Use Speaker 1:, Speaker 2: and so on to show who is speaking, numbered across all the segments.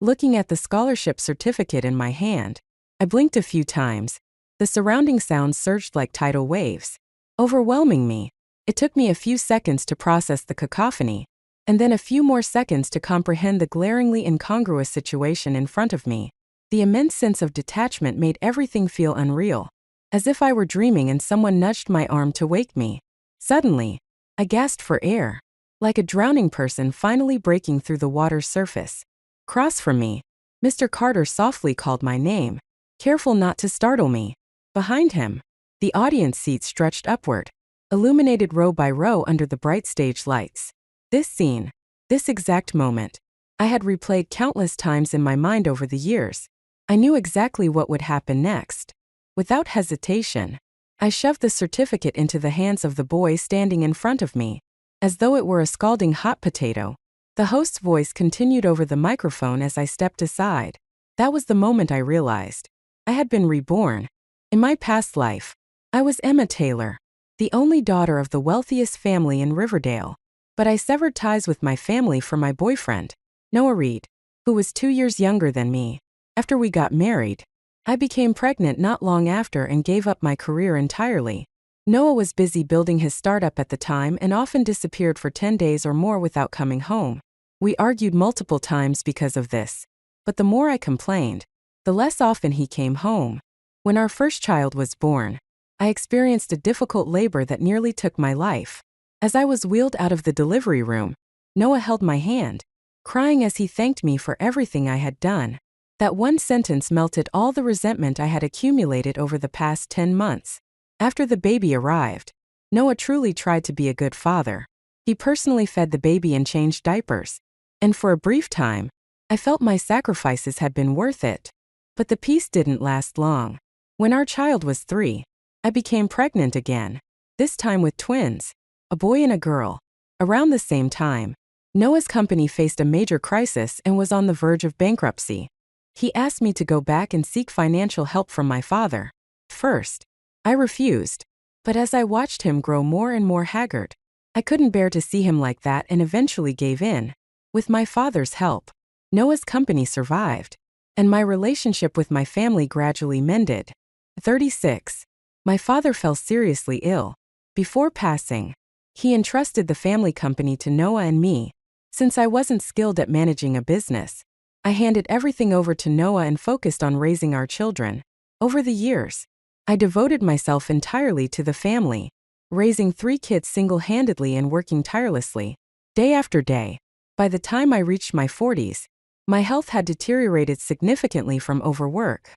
Speaker 1: Looking at the scholarship certificate in my hand, I blinked a few times. The surrounding sounds surged like tidal waves, overwhelming me. It took me a few seconds to process the cacophony, and then a few more seconds to comprehend the glaringly incongruous situation in front of me. The immense sense of detachment made everything feel unreal, as if I were dreaming and someone nudged my arm to wake me. Suddenly, I gasped for air, like a drowning person finally breaking through the water's surface. Across from me, Mr. Carter softly called my name, careful not to startle me. Behind him, the audience seats stretched upward, illuminated row by row under the bright stage lights. This scene, this exact moment, I had replayed countless times in my mind over the years. I knew exactly what would happen next. Without hesitation, I shoved the certificate into the hands of the boy standing in front of me, as though it were a scalding hot potato. The host's voice continued over the microphone as I stepped aside. That was the moment I realized I had been reborn. In my past life, I was Emma Taylor, the only daughter of the wealthiest family in Riverdale. But I severed ties with my family for my boyfriend, Noah Reed, who was 2 years younger than me. After we got married, I became pregnant not long after and gave up my career entirely. Noah was busy building his startup at the time and often disappeared for 10 days or more without coming home. We argued multiple times because of this, but the more I complained, the less often he came home. When our first child was born, I experienced a difficult labor that nearly took my life. As I was wheeled out of the delivery room, Noah held my hand, crying as he thanked me for everything I had done. That one sentence melted all the resentment I had accumulated over the past 10 months. After the baby arrived, Noah truly tried to be a good father. He personally fed the baby and changed diapers. And for a brief time, I felt my sacrifices had been worth it. But the peace didn't last long. When our child was 3, I became pregnant again, this time with twins, a boy and a girl. Around the same time, Noah's company faced a major crisis and was on the verge of bankruptcy. He asked me to go back and seek financial help from my father. First, I refused, but as I watched him grow more and more haggard, I couldn't bear to see him like that and eventually gave in. With my father's help, Noah's company survived, and my relationship with my family gradually mended. 36. My father fell seriously ill. Before passing, he entrusted the family company to Noah and me. Since I wasn't skilled at managing a business, I handed everything over to Noah and focused on raising our children. Over the years, I devoted myself entirely to the family, raising 3 kids single-handedly and working tirelessly, day after day. By the time I reached my 40s, my health had deteriorated significantly from overwork.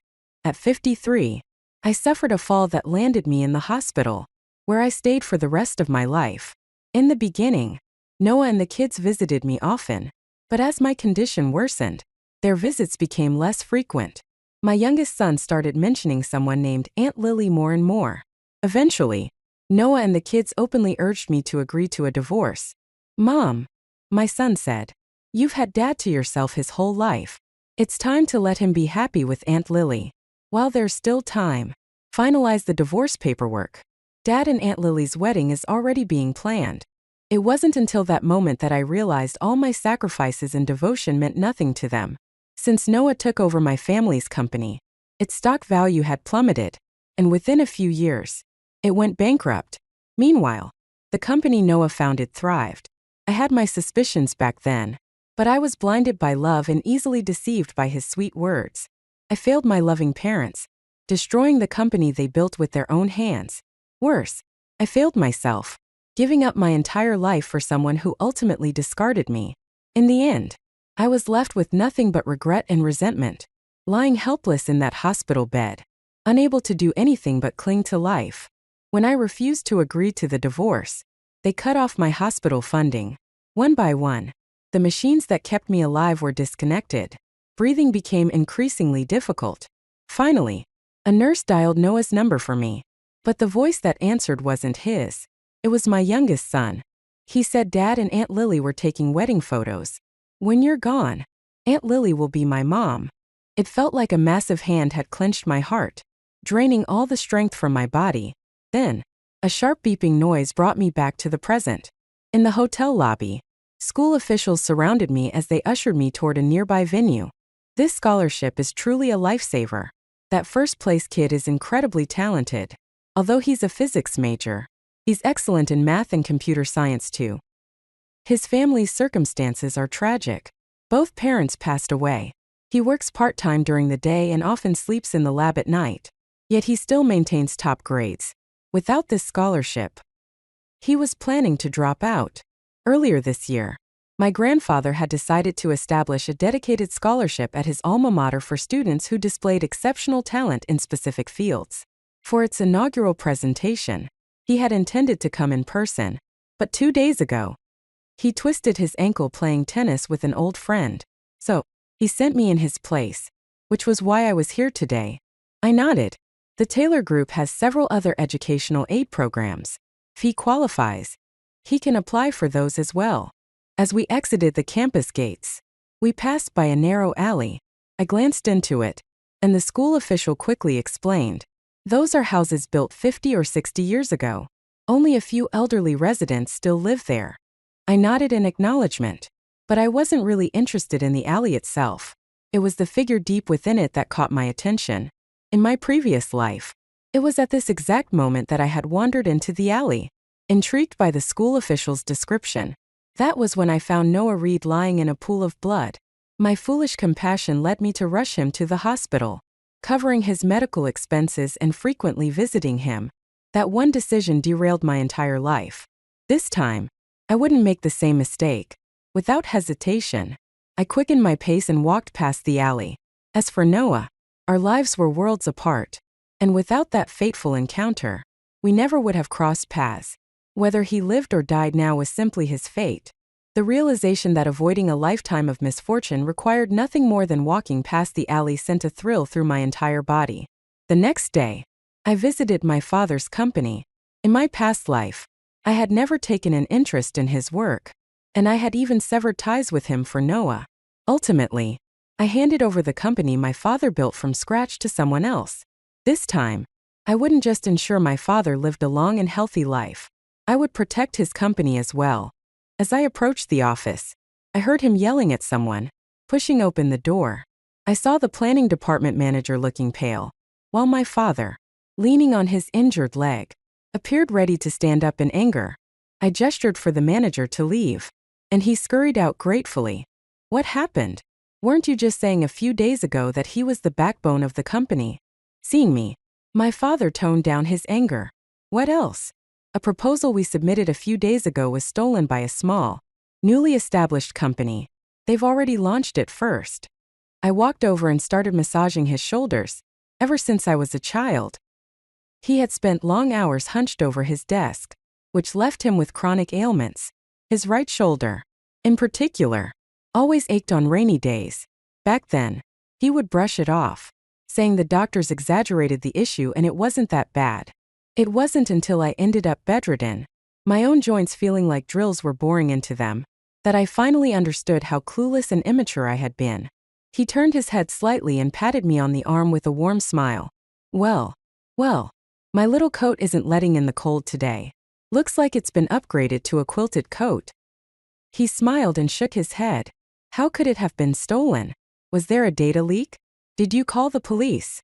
Speaker 1: At 53, I suffered a fall that landed me in the hospital, where I stayed for the rest of my life. In the beginning, Noah and the kids visited me often, but as my condition worsened, their visits became less frequent. My youngest son started mentioning someone named Aunt Lily more and more. Eventually, Noah and the kids openly urged me to agree to a divorce. "Mom," my son said, "you've had Dad to yourself his whole life. It's time to let him be happy with Aunt Lily. While there's still time, finalize the divorce paperwork. Dad and Aunt Lily's wedding is already being planned." It wasn't until that moment that I realized all my sacrifices and devotion meant nothing to them. Since Noah took over my family's company, its stock value had plummeted, and within a few years, it went bankrupt. Meanwhile, the company Noah founded thrived. I had my suspicions back then, but I was blinded by love and easily deceived by his sweet words. I failed my loving parents, destroying the company they built with their own hands. Worse, I failed myself, giving up my entire life for someone who ultimately discarded me. In the end, I was left with nothing but regret and resentment, lying helpless in that hospital bed, unable to do anything but cling to life. When I refused to agree to the divorce, they cut off my hospital funding. One by one, the machines that kept me alive were disconnected. Breathing became increasingly difficult. Finally, a nurse dialed Noah's number for me, but the voice that answered wasn't his. It was my youngest son. He said Dad and Aunt Lily were taking wedding photos. "When you're gone, Aunt Lily will be my mom." It felt like a massive hand had clenched my heart, draining all the strength from my body. Then, a sharp beeping noise brought me back to the present. In the hotel lobby, school officials surrounded me as they ushered me toward a nearby venue. This scholarship is truly a lifesaver. That first-place kid is incredibly talented. Although he's a physics major, he's excellent in math and computer science too. His family's circumstances are tragic. Both parents passed away. He works part-time during the day and often sleeps in the lab at night. Yet he still maintains top grades. Without this scholarship, he was planning to drop out. Earlier this year, my grandfather had decided to establish a dedicated scholarship at his alma mater for students who displayed exceptional talent in specific fields. For its inaugural presentation, he had intended to come in person, but 2 days ago, he twisted his ankle playing tennis with an old friend. So, he sent me in his place, which was why I was here today. I nodded. The Taylor Group has several other educational aid programs. If he qualifies, he can apply for those as well. As we exited the campus gates, we passed by a narrow alley. I glanced into it, and the school official quickly explained, "Those are houses built 50 or 60 years ago. Only a few elderly residents still live there." I nodded in acknowledgement, but I wasn't really interested in the alley itself. It was the figure deep within it that caught my attention. In my previous life, it was at this exact moment that I had wandered into the alley, intrigued by the school official's description. That was when I found Noah Reed lying in a pool of blood. My foolish compassion led me to rush him to the hospital, covering his medical expenses and frequently visiting him. That one decision derailed my entire life. This time, I wouldn't make the same mistake. Without hesitation, I quickened my pace and walked past the alley. As for Noah, our lives were worlds apart, and without that fateful encounter, we never would have crossed paths. Whether he lived or died now was simply his fate. The realization that avoiding a lifetime of misfortune required nothing more than walking past the alley sent a thrill through my entire body. The next day, I visited my father's company. In my past life, I had never taken an interest in his work, and I had even severed ties with him for Noah. Ultimately, I handed over the company my father built from scratch to someone else. This time, I wouldn't just ensure my father lived a long and healthy life. I would protect his company as well. As I approached the office, I heard him yelling at someone, pushing open the door. I saw the planning department manager looking pale, while my father, leaning on his injured leg, appeared ready to stand up in anger. I gestured for the manager to leave, and he scurried out gratefully. "What happened? Weren't you just saying a few days ago that he was the backbone of the company?" Seeing me, my father toned down his anger. "What else? A proposal we submitted a few days ago was stolen by a small, newly established company. They've already launched it first." I walked over and started massaging his shoulders. Ever since I was a child, he had spent long hours hunched over his desk, which left him with chronic ailments. His right shoulder, in particular, always ached on rainy days. Back then, he would brush it off, saying the doctors exaggerated the issue and it wasn't that bad. It wasn't until I ended up bedridden, my own joints feeling like drills were boring into them, that I finally understood how clueless and immature I had been. He turned his head slightly and patted me on the arm with a warm smile. Well, my little coat isn't letting in the cold today. Looks like it's been upgraded to a quilted coat." He smiled and shook his head. "How could it have been stolen? Was there a data leak? Did you call the police?"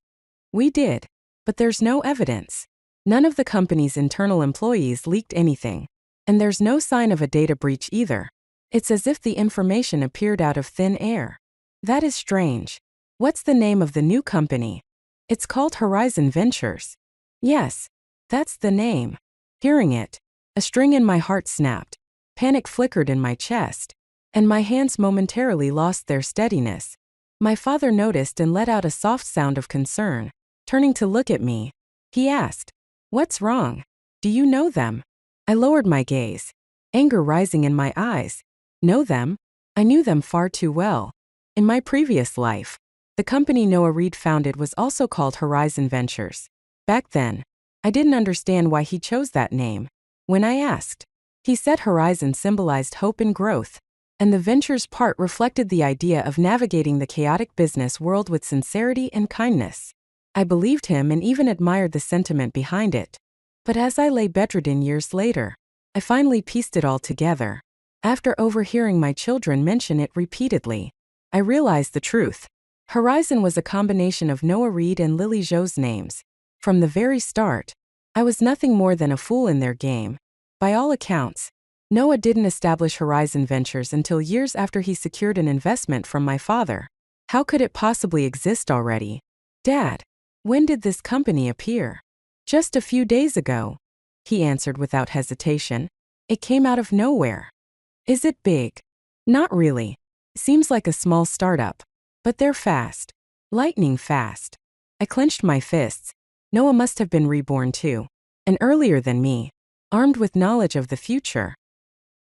Speaker 1: "We did, but there's no evidence. None of the company's internal employees leaked anything, and there's no sign of a data breach either. It's as if the information appeared out of thin air." "That is strange. What's the name of the new company?" "It's called Horizon Ventures." "Yes, that's the name." Hearing it, a string in my heart snapped, panic flickered in my chest, and my hands momentarily lost their steadiness. My father noticed and let out a soft sound of concern. Turning to look at me, he asked, "What's wrong? Do you know them?" I lowered my gaze, anger rising in my eyes. Know them? I knew them far too well. In my previous life, the company Noah Reed founded was also called Horizon Ventures. Back then, I didn't understand why he chose that name. When I asked, he said Horizon symbolized hope and growth, and the Ventures part reflected the idea of navigating the chaotic business world with sincerity and kindness. I believed him and even admired the sentiment behind it. But as I lay bedridden years later, I finally pieced it all together. After overhearing my children mention it repeatedly, I realized the truth. Horizon was a combination of Noah Reed and Lily Zhou's names. From the very start, I was nothing more than a fool in their game. By all accounts, Noah didn't establish Horizon Ventures until years after he secured an investment from my father. How could it possibly exist already? Dad, when did this company appear? Just a few days ago, he answered without hesitation. It came out of nowhere. Is it big? Not really. Seems like a small startup. But they're fast. Lightning fast. I clenched my fists. Noah must have been reborn too. And earlier than me. Armed with knowledge of the future.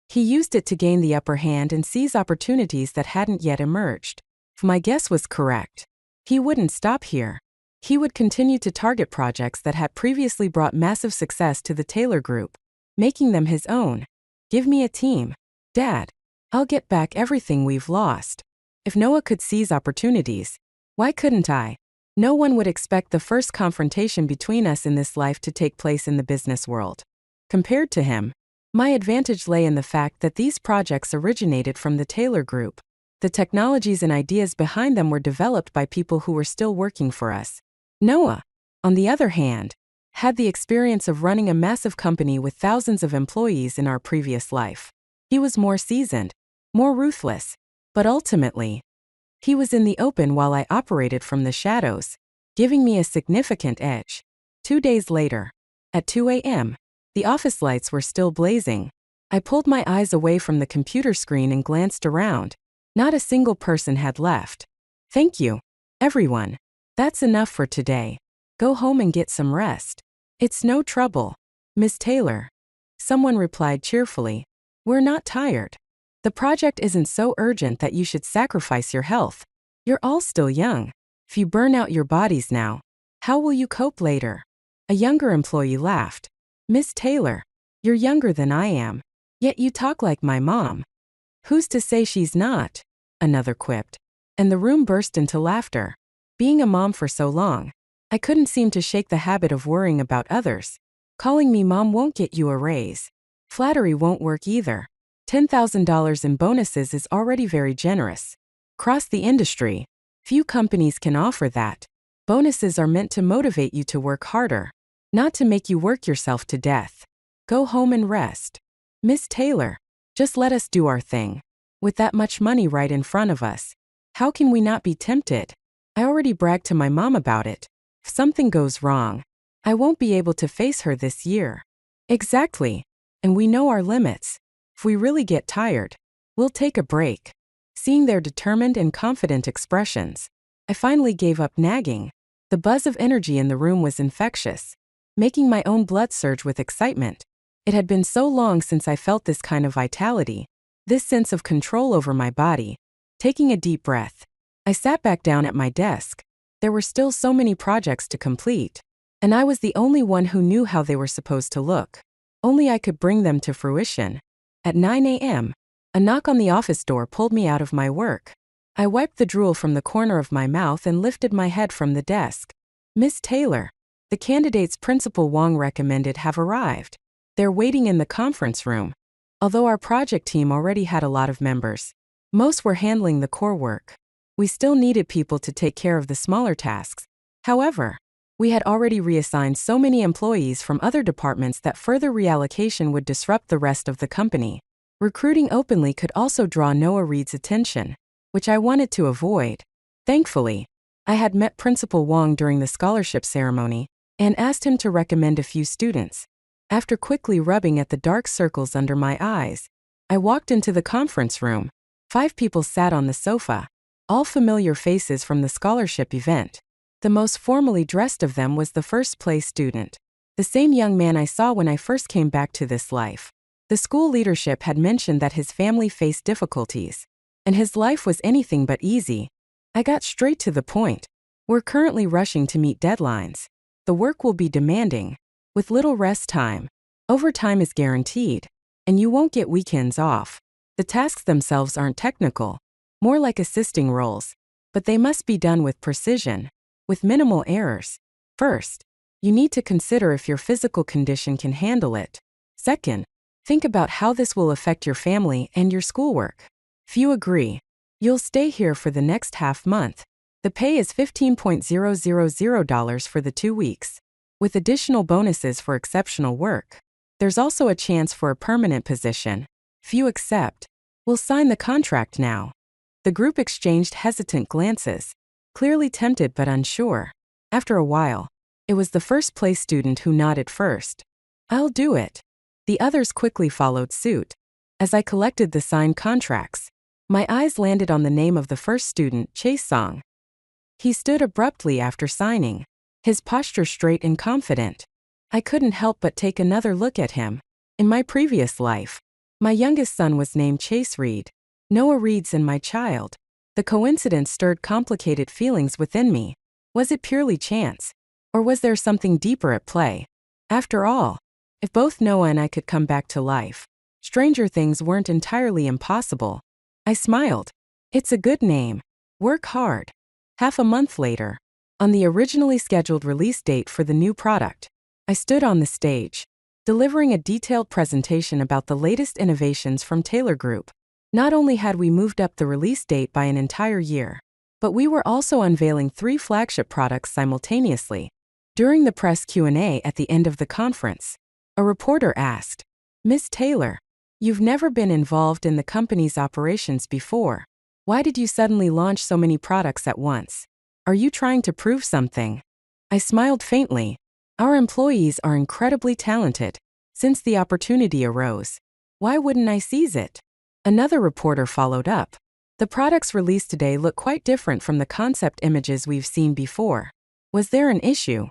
Speaker 1: He used it to gain the upper hand and seize opportunities that hadn't yet emerged. If my guess was correct, he wouldn't stop here. He would continue to target projects that had previously brought massive success to the Taylor Group, making them his own. Give me a team. Dad, I'll get back everything we've lost. If Noah could seize opportunities, why couldn't I? No one would expect the first confrontation between us in this life to take place in the business world. Compared to him, my advantage lay in the fact that these projects originated from the Taylor Group. The technologies and ideas behind them were developed by people who were still working for us. Noah, on the other hand, had the experience of running a massive company with thousands of employees in our previous life. He was more seasoned, more ruthless, but ultimately, he was in the open while I operated from the shadows, giving me a significant edge. 2 days later, at 2 a.m., the office lights were still blazing. I pulled my eyes away from the computer screen and glanced around. Not a single person had left. Thank you, everyone. That's enough for today. Go home and get some rest. It's no trouble, Miss Taylor. Someone replied cheerfully. We're not tired. The project isn't so urgent that you should sacrifice your health. You're all still young. If you burn out your bodies now, how will you cope later? A younger employee laughed. Miss Taylor, you're younger than I am. Yet you talk like my mom. Who's to say she's not? Another quipped. And the room burst into laughter. Being a mom for so long, I couldn't seem to shake the habit of worrying about others. Calling me mom won't get you a raise. Flattery won't work either. $10,000 in bonuses is already very generous. Across the industry, few companies can offer that. Bonuses are meant to motivate you to work harder, not to make you work yourself to death. Go home and rest. Miss Taylor, just let us do our thing. With that much money right in front of us, how can we not be tempted? I already bragged to my mom about it. If something goes wrong, I won't be able to face her this year. Exactly. And we know our limits. If we really get tired, we'll take a break. Seeing their determined and confident expressions, I finally gave up nagging. The buzz of energy in the room was infectious, making my own blood surge with excitement. It had been so long since I felt this kind of vitality, this sense of control over my body. Taking a deep breath, I sat back down at my desk. There were still so many projects to complete, and I was the only one who knew how they were supposed to look. Only I could bring them to fruition. At 9 a.m., a knock on the office door pulled me out of my work. I wiped the drool from the corner of my mouth and lifted my head from the desk. Miss Taylor, the candidates Principal Wong recommended have arrived. They're waiting in the conference room. Although our project team already had a lot of members, most were handling the core work. We still needed people to take care of the smaller tasks. However, we had already reassigned so many employees from other departments that further reallocation would disrupt the rest of the company. Recruiting openly could also draw Noah Reed's attention, which I wanted to avoid. Thankfully, I had met Principal Wong during the scholarship ceremony and asked him to recommend a few students. After quickly rubbing at the dark circles under my eyes, I walked into the conference room. 5 people sat on the sofa, all familiar faces from the scholarship event. The most formally dressed of them was the first-place student, the same young man I saw when I first came back to this life. The school leadership had mentioned that his family faced difficulties, and his life was anything but easy. I got straight to the point. We're currently rushing to meet deadlines. The work will be demanding, with little rest time. Overtime is guaranteed, and you won't get weekends off. The tasks themselves aren't technical, more like assisting roles, but they must be done with precision, with minimal errors. First, you need to consider if your physical condition can handle it. Second, think about how this will affect your family and your schoolwork. If you agree, you'll stay here for the next half month. The pay is $15,000 for the 2 weeks, with additional bonuses for exceptional work. There's also a chance for a permanent position. Few accept. We'll sign the contract now. The group exchanged hesitant glances, clearly tempted but unsure. After a while, it was the first-place student who nodded first. I'll do it. The others quickly followed suit. As I collected the signed contracts, my eyes landed on the name of the first student, Chase Song. He stood abruptly after signing, his posture straight and confident. I couldn't help but take another look at him. In my previous life, my youngest son was named Chase Reed. Noah Reed's and my child. The coincidence stirred complicated feelings within me. Was it purely chance? Or was there something deeper at play? After all, if both Noah and I could come back to life, stranger things weren't entirely impossible. I smiled. It's a good name. Work hard. Half a month later, on the originally scheduled release date for the new product, I stood on the stage, delivering a detailed presentation about the latest innovations from Taylor Group. Not only had we moved up the release date by an entire year, but we were also unveiling 3 flagship products simultaneously. During the press Q&A at the end of the conference, a reporter asked, "Miss Taylor, you've never been involved in the company's operations before. Why did you suddenly launch so many products at once? Are you trying to prove something?" I smiled faintly. Our employees are incredibly talented. Since the opportunity arose, why wouldn't I seize it? Another reporter followed up. The products released today look quite different from the concept images we've seen before. Was there an issue?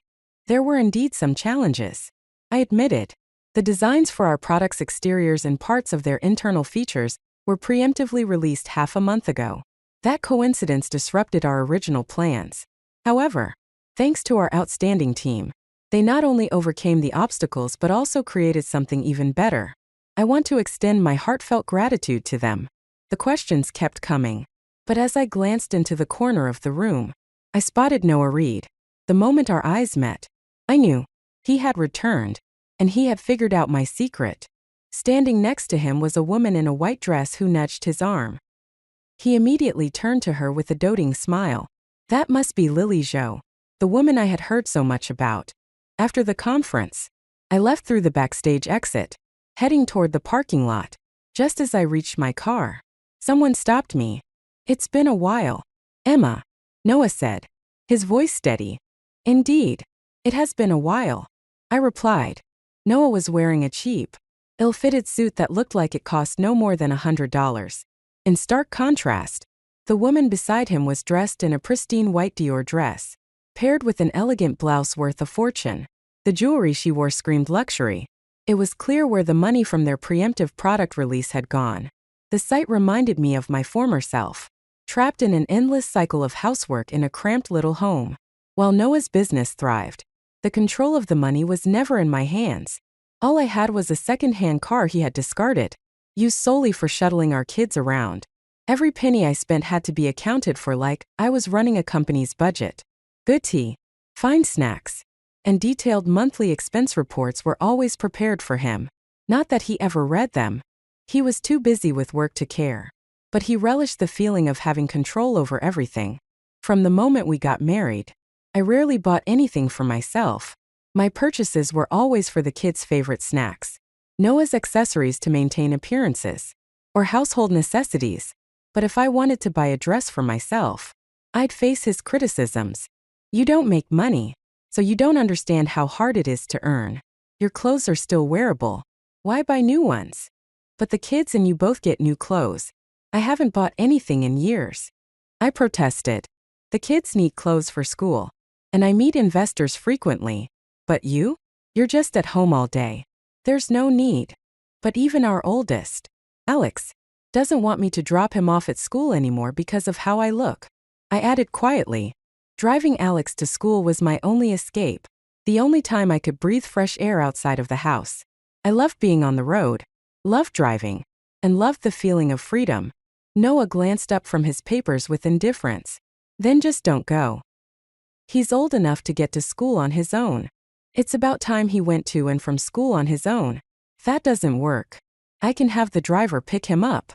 Speaker 1: There were indeed some challenges. I admitted. The designs for our products' exteriors and parts of their internal features were preemptively released half a month ago. That coincidence disrupted our original plans. However, thanks to our outstanding team, they not only overcame the obstacles but also created something even better. I want to extend my heartfelt gratitude to them. The questions kept coming, but as I glanced into the corner of the room, I spotted Noah Reed. The moment our eyes met, I knew he had returned, and he had figured out my secret. Standing next to him was a woman in a white dress who nudged his arm. He immediately turned to her with a doting smile. That must be Lily Zhou, the woman I had heard so much about. After the conference, I left through the backstage exit, heading toward the parking lot. Just as I reached my car, someone stopped me. "It's been a while, Emma," Noah said, his voice steady. "Indeed, it has been a while," I replied. Noah was wearing a cheap, ill-fitted suit that looked like it cost no more than $100. In stark contrast, the woman beside him was dressed in a pristine white Dior dress, paired with an elegant blouse worth a fortune. The jewelry she wore screamed luxury. It was clear where the money from their preemptive product release had gone. The sight reminded me of my former self, trapped in an endless cycle of housework in a cramped little home. While Noah's business thrived, the control of the money was never in my hands. All I had was a second-hand car he had discarded, used solely for shuttling our kids around. Every penny I spent had to be accounted for like I was running a company's budget. Good tea, fine snacks, and detailed monthly expense reports were always prepared for him. Not that he ever read them. He was too busy with work to care. But he relished the feeling of having control over everything. From the moment we got married, I rarely bought anything for myself. My purchases were always for the kids' favorite snacks, Noah's accessories to maintain appearances, or household necessities. But if I wanted to buy a dress for myself, I'd face his criticisms. "You don't make money, so you don't understand how hard it is to earn. Your clothes are still wearable. Why buy new ones? But the kids and you both get new clothes. I haven't bought anything in years," I protested. "The kids need clothes for school, and I meet investors frequently. But you? You're just at home all day. There's no need." But even our oldest, Alex, doesn't want me to drop him off at school anymore because of how I look. I added quietly. Driving Alex to school was my only escape, the only time I could breathe fresh air outside of the house. I loved being on the road, loved driving, and loved the feeling of freedom. Noah glanced up from his papers with indifference. "Then just don't go. He's old enough to get to school on his own. It's about time he went to and from school on his own. That doesn't work. I can have the driver pick him up."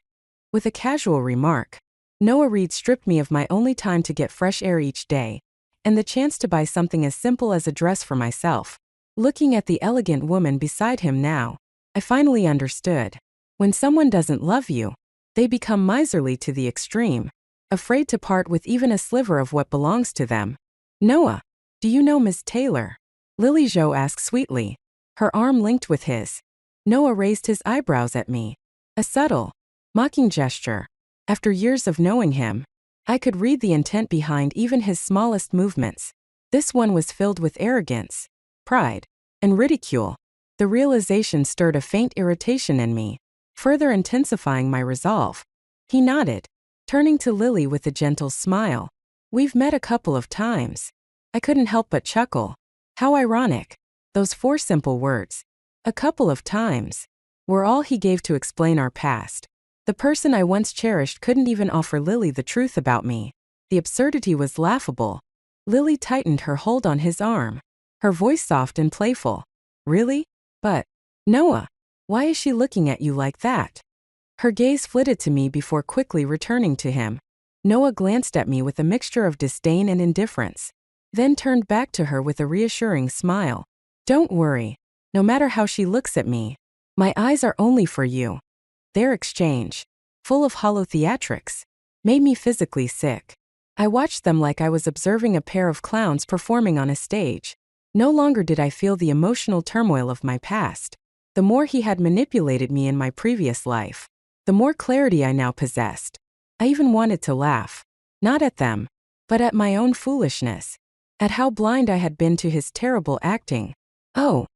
Speaker 1: With a casual remark, Noah Reid stripped me of my only time to get fresh air each day, and the chance to buy something as simple as a dress for myself. Looking at the elegant woman beside him now, I finally understood. When someone doesn't love you, they become miserly to the extreme, afraid to part with even a sliver of what belongs to them. Noah, do you know Ms. Taylor? Lily Jo asked sweetly, her arm linked with his. Noah raised his eyebrows at me. A subtle, mocking gesture. After years of knowing him, I could read the intent behind even his smallest movements. This one was filled with arrogance, pride, and ridicule. The realization stirred a faint irritation in me, further intensifying my resolve. He nodded, turning to Lily with a gentle smile. We've met a couple of times. I couldn't help but chuckle. How ironic. Those 4 simple words, a couple of times, were all he gave to explain our past. The person I once cherished couldn't even offer Lily the truth about me. The absurdity was laughable. Lily tightened her hold on his arm, her voice soft and playful. Really? But, Noah, why is she looking at you like that? Her gaze flitted to me before quickly returning to him. Noah glanced at me with a mixture of disdain and indifference, then turned back to her with a reassuring smile. Don't worry. No matter how she looks at me, my eyes are only for you. Their exchange, full of hollow theatrics, made me physically sick. I watched them like I was observing a pair of clowns performing on a stage. No longer did I feel the emotional turmoil of my past. The more he had manipulated me in my previous life, the more clarity I now possessed. I even wanted to laugh. Not at them, but at my own foolishness. At how blind I had been to his terrible acting. Oh,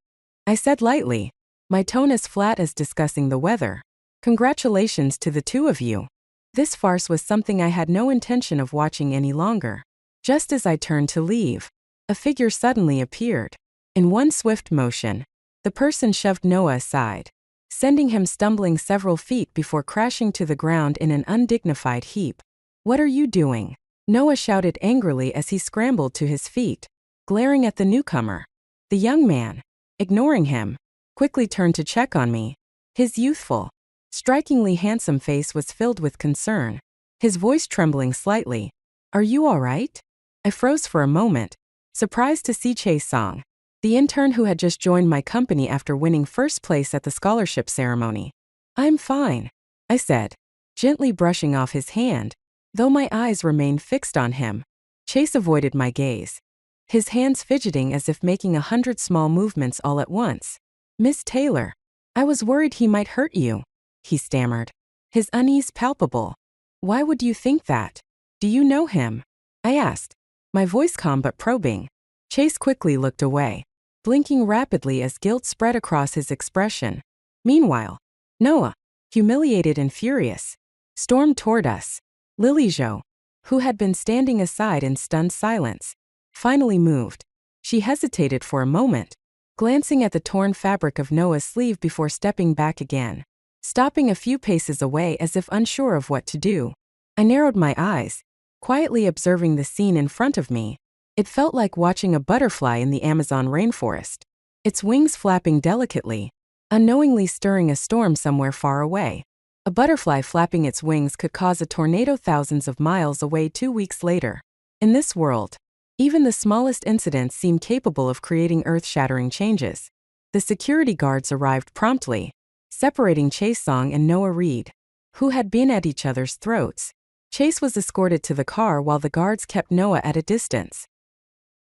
Speaker 1: I said lightly, my tone as flat as discussing the weather. Congratulations to the 2 of you. This farce was something I had no intention of watching any longer. Just as I turned to leave, a figure suddenly appeared. In one swift motion, the person shoved Noah aside, sending him stumbling several feet before crashing to the ground in an undignified heap. What are you doing? Noah shouted angrily as he scrambled to his feet, glaring at the newcomer. The young man, ignoring him, quickly turned to check on me. His youthful, strikingly handsome face was filled with concern, his voice trembling slightly. Are you all right? I froze for a moment, surprised to see Chae Song, the intern who had just joined my company after winning first place at the scholarship ceremony. I'm fine, I said, gently brushing off his hand, though my eyes remained fixed on him. Chase avoided my gaze, his hands fidgeting as if making 100 small movements all at once. Miss Taylor, I was worried he might hurt you, he stammered, his unease palpable. Why would you think that? Do you know him? I asked, my voice calm but probing. Chase quickly looked away, blinking rapidly as guilt spread across his expression. Meanwhile, Noah, humiliated and furious, stormed toward us. Lily Jo, who had been standing aside in stunned silence, finally moved. She hesitated for a moment, glancing at the torn fabric of Noah's sleeve before stepping back again, stopping a few paces away as if unsure of what to do. I narrowed my eyes, quietly observing the scene in front of me. It felt like watching a butterfly in the Amazon rainforest, its wings flapping delicately, unknowingly stirring a storm somewhere far away. A butterfly flapping its wings could cause a tornado thousands of miles away 2 weeks later. In this world, even the smallest incidents seem capable of creating earth-shattering changes. The security guards arrived promptly, separating Chae Song and Noah Reid, who had been at each other's throats. Chase was escorted to the car while the guards kept Noah at a distance.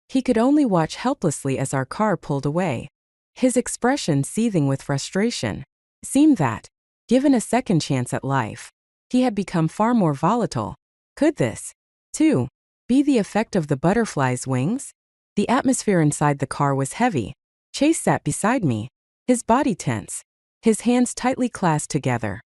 Speaker 1: He could only watch helplessly as our car pulled away, his expression seething with frustration. It seemed that, given a second chance at life, he had become far more volatile. Could this, too, be the effect of the butterfly's wings? The atmosphere inside the car was heavy. Chase sat beside me, his body tense, his hands tightly clasped together.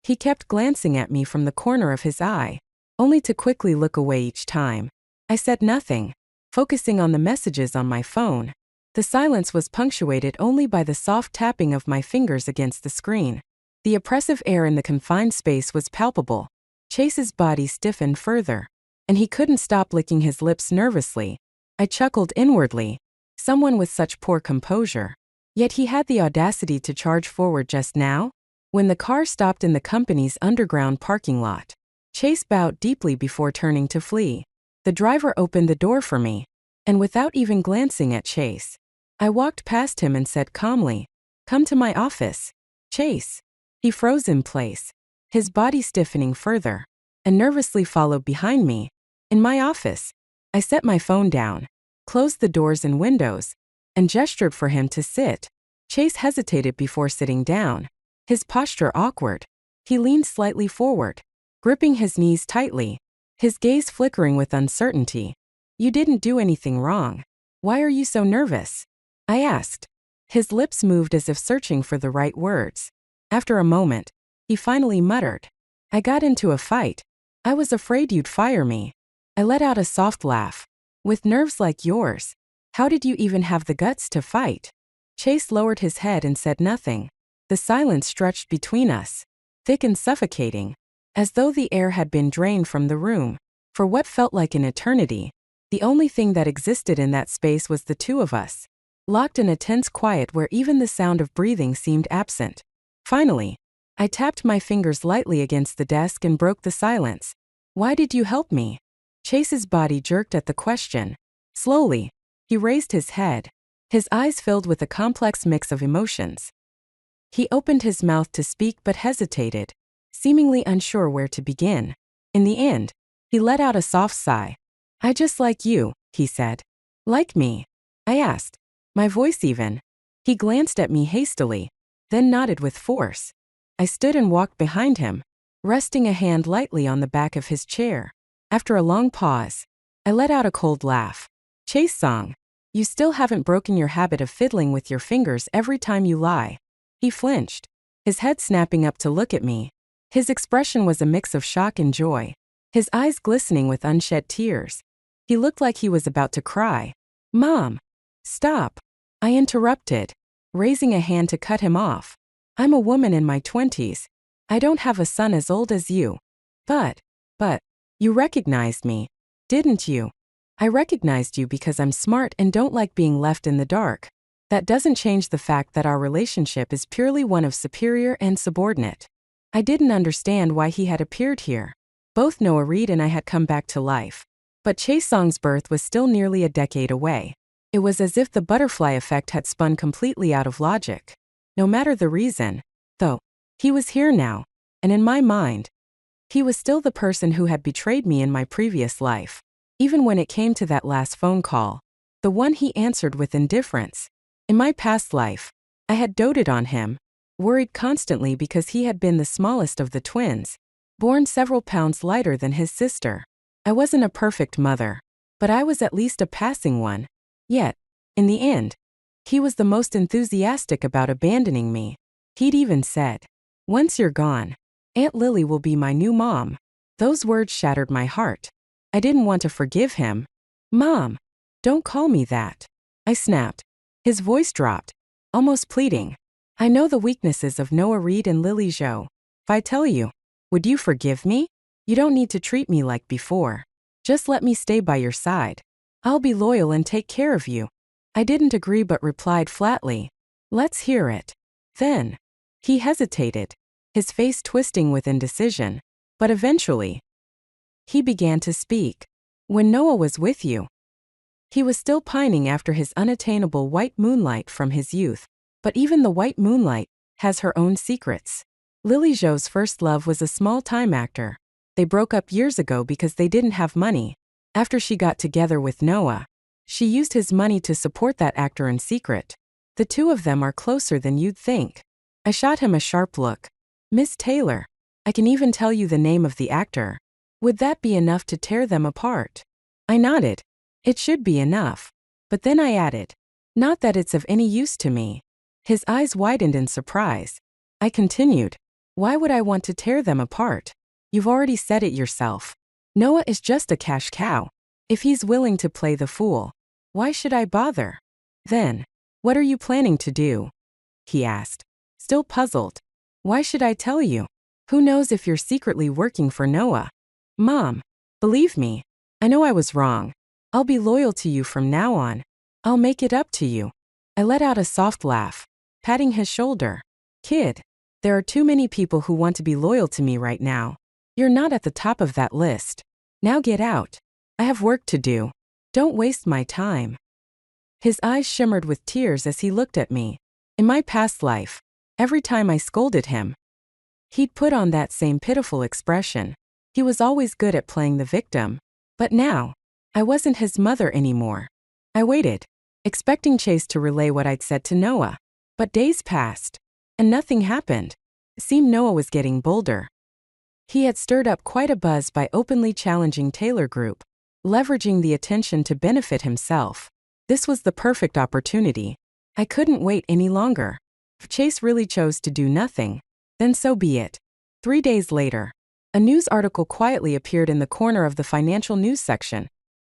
Speaker 1: He kept glancing at me from the corner of his eye, only to quickly look away each time. I said nothing, focusing on the messages on my phone. The silence was punctuated only by the soft tapping of my fingers against the screen. The oppressive air in the confined space was palpable. Chase's body stiffened further, and he couldn't stop licking his lips nervously. I chuckled inwardly. Someone with such poor composure. Yet he had the audacity to charge forward just now? When the car stopped in the company's underground parking lot, Chase bowed deeply before turning to flee. The driver opened the door for me, and without even glancing at Chase, I walked past him and said calmly, "Come to my office, Chase." He froze in place, his body stiffening further, and nervously followed behind me. In my office, I set my phone down, closed the doors and windows, and gestured for him to sit. Chase hesitated before sitting down, his posture awkward. He leaned slightly forward, gripping his knees tightly, his gaze flickering with uncertainty. "You didn't do anything wrong. Why are you so nervous?" I asked. His lips moved as if searching for the right words. After a moment, he finally muttered, "I got into a fight. I was afraid you'd fire me." I let out a soft laugh. "With nerves like yours, how did you even have the guts to fight?" Chase lowered his head and said nothing. The silence stretched between us, thick and suffocating, as though the air had been drained from the room. For what felt like an eternity, the only thing that existed in that space was the two of us, locked in a tense quiet where even the sound of breathing seemed absent. Finally, I tapped my fingers lightly against the desk and broke the silence. "Why did you help me?" Chase's body jerked at the question. Slowly, he raised his head, his eyes filled with a complex mix of emotions. He opened his mouth to speak but hesitated, seemingly unsure where to begin. In the end, he let out a soft sigh. "I just like you," he said. "Like me?" I asked, my voice even. He glanced at me hastily, then nodded with force. I stood and walked behind him, resting a hand lightly on the back of his chair. After a long pause, I let out a cold laugh. "Chase Song, you still haven't broken your habit of fiddling with your fingers every time you lie." He flinched, his head snapping up to look at me. His expression was a mix of shock and joy, his eyes glistening with unshed tears. He looked like he was about to cry. "Mom, stop," I interrupted, raising a hand to cut him off. "I'm a woman in my 20s. I don't have a son as old as you." But, you recognized me, didn't you?" "I recognized you because I'm smart and don't like being left in the dark. That doesn't change the fact that our relationship is purely one of superior and subordinate." I didn't understand why he had appeared here. Both Noah Reed and I had come back to life, but Chase Song's birth was still nearly a decade away. It was as if the butterfly effect had spun completely out of logic. No matter the reason, though, he was here now, and in my mind, he was still the person who had betrayed me in my previous life. Even when it came to that last phone call, the one he answered with indifference. In my past life, I had doted on him, worried constantly because he had been the smallest of the twins, born several pounds lighter than his sister. I wasn't a perfect mother, but I was at least a passing one. Yet, in the end, he was the most enthusiastic about abandoning me. He'd even said, "Once you're gone, Aunt Lily will be my new mom." Those words shattered my heart. I didn't want to forgive him. "Mom, don't call me that," I snapped. His voice dropped, almost pleading. "I know the weaknesses of Noah Reed and Lily Jo. If I tell you, would you forgive me? You don't need to treat me like before. Just let me stay by your side. I'll be loyal and take care of you." I didn't agree but replied flatly, "Let's hear it." Then, he hesitated, his face twisting with indecision. But eventually, he began to speak. "When Noah was with you." He was still pining after his unattainable white moonlight from his youth. But even the white moonlight has her own secrets. Lily Jo's first love was a small-time actor. They broke up years ago because they didn't have money. After she got together with Noah, she used his money to support that actor in secret. The two of them are closer than you'd think. I shot him a sharp look. "Miss Taylor, I can even tell you the name of the actor. Would that be enough to tear them apart?" I nodded. It should be enough. But then I added, "Not that it's of any use to me." His eyes widened in surprise. I continued, "Why would I want to tear them apart? You've already said it yourself. Noah is just a cash cow. If he's willing to play the fool, why should I bother?" "Then, what are you planning to do?" he asked, still puzzled. "Why should I tell you? Who knows if you're secretly working for Noah?" "Mom, believe me, I know I was wrong. I'll be loyal to you from now on. I'll make it up to you." I let out a soft laugh, patting his shoulder. "Kid, there are too many people who want to be loyal to me right now. You're not at the top of that list. Now get out. I have work to do. Don't waste my time." His eyes shimmered with tears as he looked at me. In my past life, every time I scolded him, he'd put on that same pitiful expression. He was always good at playing the victim. But now, I wasn't his mother anymore. I waited, expecting Chase to relay what I'd said to Noah. But days passed, and nothing happened. It seemed Noah was getting bolder. He had stirred up quite a buzz by openly challenging Taylor Group, leveraging the attention to benefit himself. This was the perfect opportunity. I couldn't wait any longer. If Chase really chose to do nothing, then so be it. 3 days later, a news article quietly appeared in the corner of the financial news section.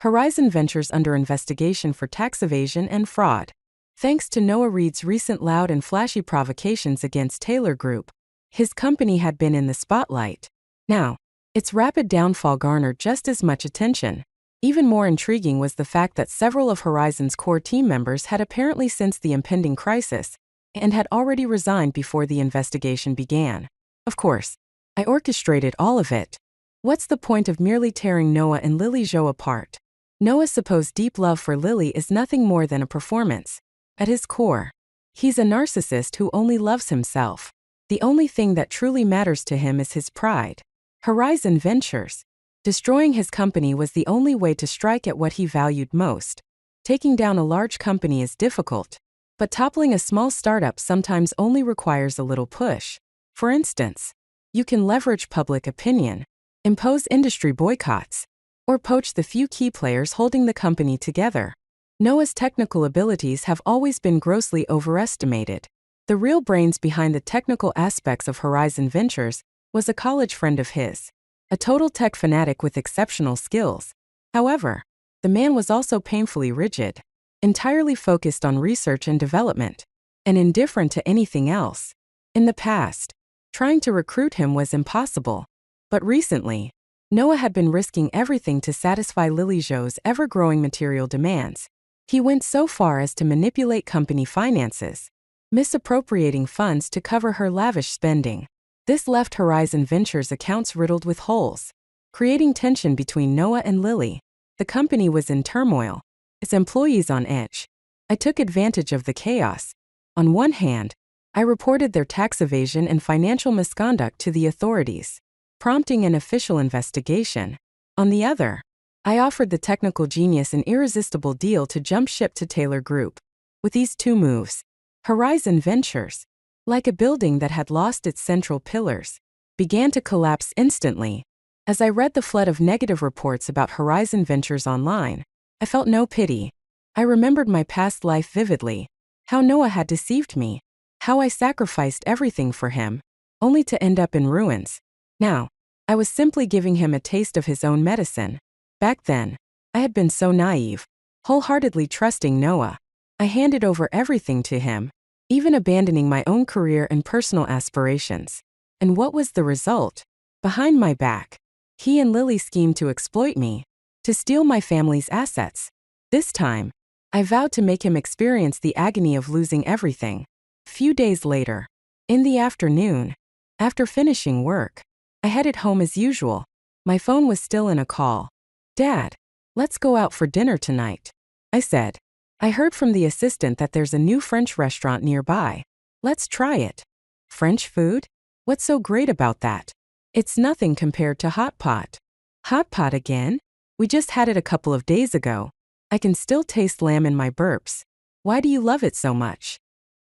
Speaker 1: Horizon Ventures under investigation for tax evasion and fraud. Thanks to Noah Reed's recent loud and flashy provocations against Taylor Group, his company had been in the spotlight. Now, its rapid downfall garnered just as much attention. Even more intriguing was the fact that several of Horizon's core team members had apparently sensed the impending crisis and had already resigned before the investigation began. Of course, I orchestrated all of it. What's the point of merely tearing Noah and Lily Jo apart? Noah's supposed deep love for Lily is nothing more than a performance. At his core, he's a narcissist who only loves himself. The only thing that truly matters to him is his pride. Horizon Ventures. Destroying his company was the only way to strike at what he valued most. Taking down a large company is difficult, but toppling a small startup sometimes only requires a little push. For instance, you can leverage public opinion, impose industry boycotts, or poach the few key players holding the company together. Noah's technical abilities have always been grossly overestimated. The real brains behind the technical aspects of Horizon Ventures was a college friend of his, a total tech fanatic with exceptional skills. However, the man was also painfully rigid, entirely focused on research and development, and indifferent to anything else. In the past, trying to recruit him was impossible. But recently, Noah had been risking everything to satisfy Lily Jo's ever-growing material demands. He went so far as to manipulate company finances, misappropriating funds to cover her lavish spending. This left Horizon Ventures' accounts riddled with holes, creating tension between Noah and Lily. The company was in turmoil, its employees on edge. I took advantage of the chaos. On one hand, I reported their tax evasion and financial misconduct to the authorities, prompting an official investigation. On the other, I offered the technical genius an irresistible deal to jump ship to Taylor Group. With these two moves, Horizon Ventures, like a building that had lost its central pillars, began to collapse instantly. As I read the flood of negative reports about Horizon Ventures online, I felt no pity. I remembered my past life vividly, how Noah had deceived me, how I sacrificed everything for him, only to end up in ruins. Now, I was simply giving him a taste of his own medicine. Back then, I had been so naive, wholeheartedly trusting Noah. I handed over everything to him, even abandoning my own career and personal aspirations. And what was the result? Behind my back, he and Lily schemed to exploit me, to steal my family's assets. This time, I vowed to make him experience the agony of losing everything. Few days later, in the afternoon, after finishing work, I headed home as usual. My phone was still in a call. "Dad, let's go out for dinner tonight," I said. "I heard from the assistant that there's a new French restaurant nearby. Let's try it." "French food? What's so great about that?" "It's nothing compared to hot pot." "Hot pot again? We just had it a couple of days ago. I can still taste lamb in my burps. Why do you love it so much?"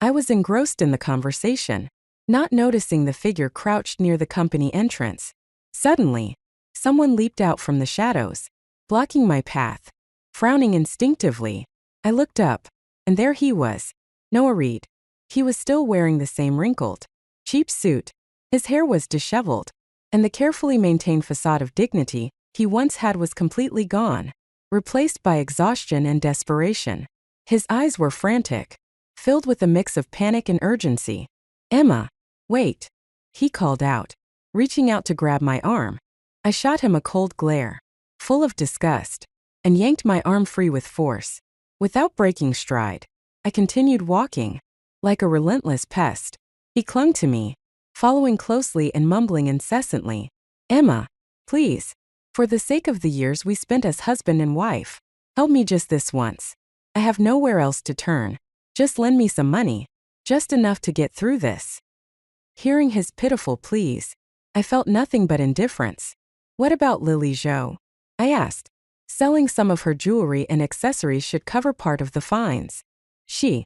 Speaker 1: I was engrossed in the conversation, not noticing the figure crouched near the company entrance. Suddenly, someone leaped out from the shadows, blocking my path. Frowning instinctively, I looked up, and there he was, Noah Reed. He was still wearing the same wrinkled, cheap suit. His hair was disheveled, and the carefully maintained facade of dignity he once had was completely gone, replaced by exhaustion and desperation. His eyes were frantic, filled with a mix of panic and urgency. "Emma, wait," he called out, reaching out to grab my arm. I shot him a cold glare, full of disgust, and yanked my arm free with force. Without breaking stride, I continued walking. Like a relentless pest, he clung to me, following closely and mumbling incessantly. Emma, please. For the sake of the years we spent as husband and wife, help me just this once. I have nowhere else to turn. Just lend me some money. Just enough to get through this. Hearing his pitiful pleas, I felt nothing but indifference. What about Lily Jo? I asked. Selling some of her jewelry and accessories should cover part of the fines. She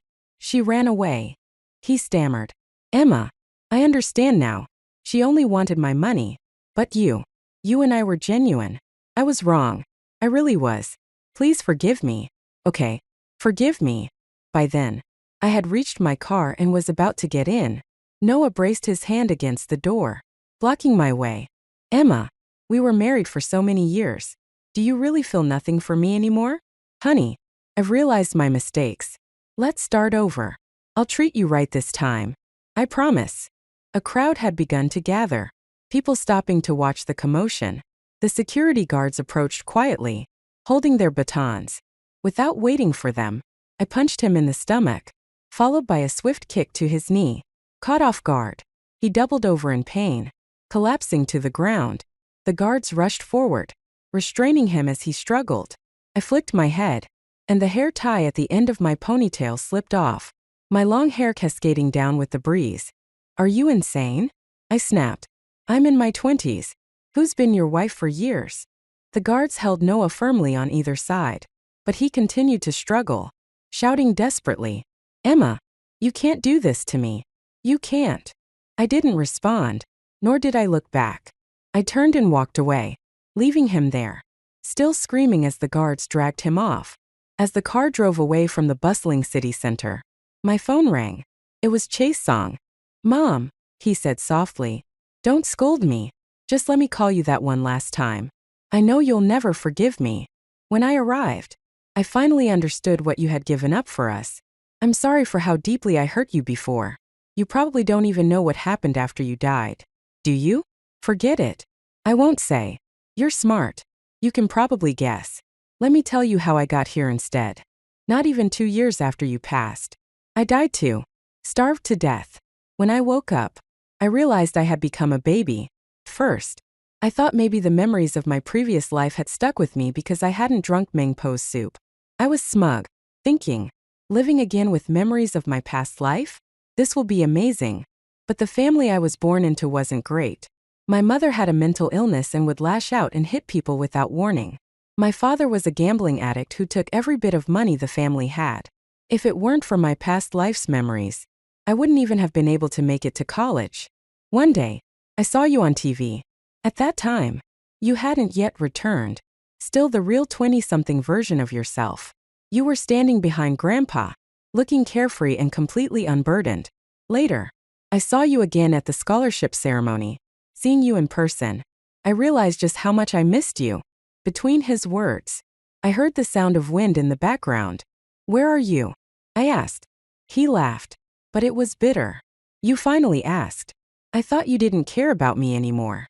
Speaker 1: ran away. He stammered. Emma, I understand now. She only wanted my money. But you and I were genuine. I was wrong. I really was. Please forgive me. Okay, forgive me. By then, I had reached my car and was about to get in. Noah braced his hand against the door, blocking my way. Emma, we were married for so many years. Do you really feel nothing for me anymore? Honey, I've realized my mistakes. Let's start over. I'll treat you right this time. I promise. A crowd had begun to gather, people stopping to watch the commotion. The security guards approached quietly, holding their batons. Without waiting for them, I punched him in the stomach, followed by a swift kick to his knee. Caught off guard, he doubled over in pain, collapsing to the ground. The guards rushed forward, restraining him as he struggled. I flicked my head, and the hair tie at the end of my ponytail slipped off, my long hair cascading down with the breeze. Are you insane? I snapped. I'm in my 20s. Who's been your wife for years? The guards held Noah firmly on either side, but he continued to struggle, shouting desperately, Emma, you can't do this to me. You can't. I didn't respond, nor did I look back. I turned and walked away, leaving him there, still screaming as the guards dragged him off. As the car drove away from the bustling city center, my phone rang. It was Chase Song. Mom, he said softly, don't scold me. Just let me call you that one last time. I know you'll never forgive me. When I arrived, I finally understood what you had given up for us. I'm sorry for how deeply I hurt you before. You probably don't even know what happened after you died. Do you? Forget it. I won't say. You're smart. You can probably guess. Let me tell you how I got here instead. Not even 2 years after you passed. I died too. Starved to death. When I woke up, I realized I had become a baby. First, I thought maybe the memories of my previous life had stuck with me because I hadn't drunk Mangpo's soup. I was smug, thinking, living again with memories of my past life? This will be amazing. But the family I was born into wasn't great. My mother had a mental illness and would lash out and hit people without warning. My father was a gambling addict who took every bit of money the family had. If it weren't for my past life's memories, I wouldn't even have been able to make it to college. One day, I saw you on TV. At that time, you hadn't yet returned. Still the real 20-something version of yourself. You were standing behind Grandpa, looking carefree and completely unburdened. Later, I saw you again at the scholarship ceremony. Seeing you in person, I realized just how much I missed you. Between his words, I heard the sound of wind in the background. Where are you? I asked. He laughed, but it was bitter. You finally asked. I thought you didn't care about me anymore.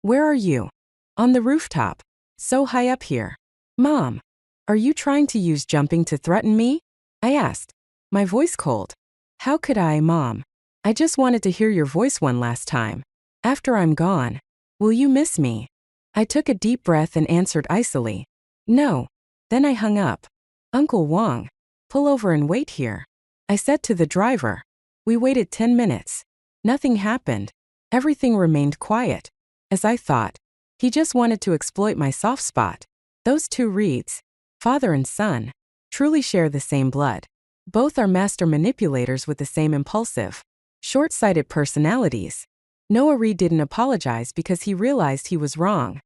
Speaker 1: Where are you? On the rooftop. So high up here. Mom, are you trying to use jumping to threaten me? I asked, my voice cold. How could I, Mom? I just wanted to hear your voice one last time. After I'm gone, will you miss me? I took a deep breath and answered icily. No. Then I hung up. Uncle Wong, pull over and wait here. I said to the driver. We waited 10 minutes. Nothing happened. Everything remained quiet. As I thought, he just wanted to exploit my soft spot. Those two Reeds, father and son, truly share the same blood. Both are master manipulators with the same impulsive, short-sighted personalities. Noah Reed didn't apologize because he realized he was wrong.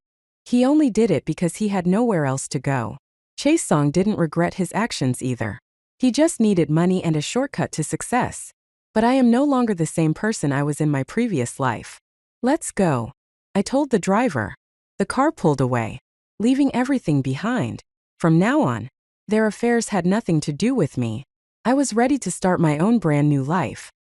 Speaker 1: He only did it because he had nowhere else to go. Chase Song didn't regret his actions either. He just needed money and a shortcut to success. But I am no longer the same person I was in my previous life. Let's go. I told the driver. The car pulled away, leaving everything behind. From now on, their affairs had nothing to do with me. I was ready to start my own brand new life.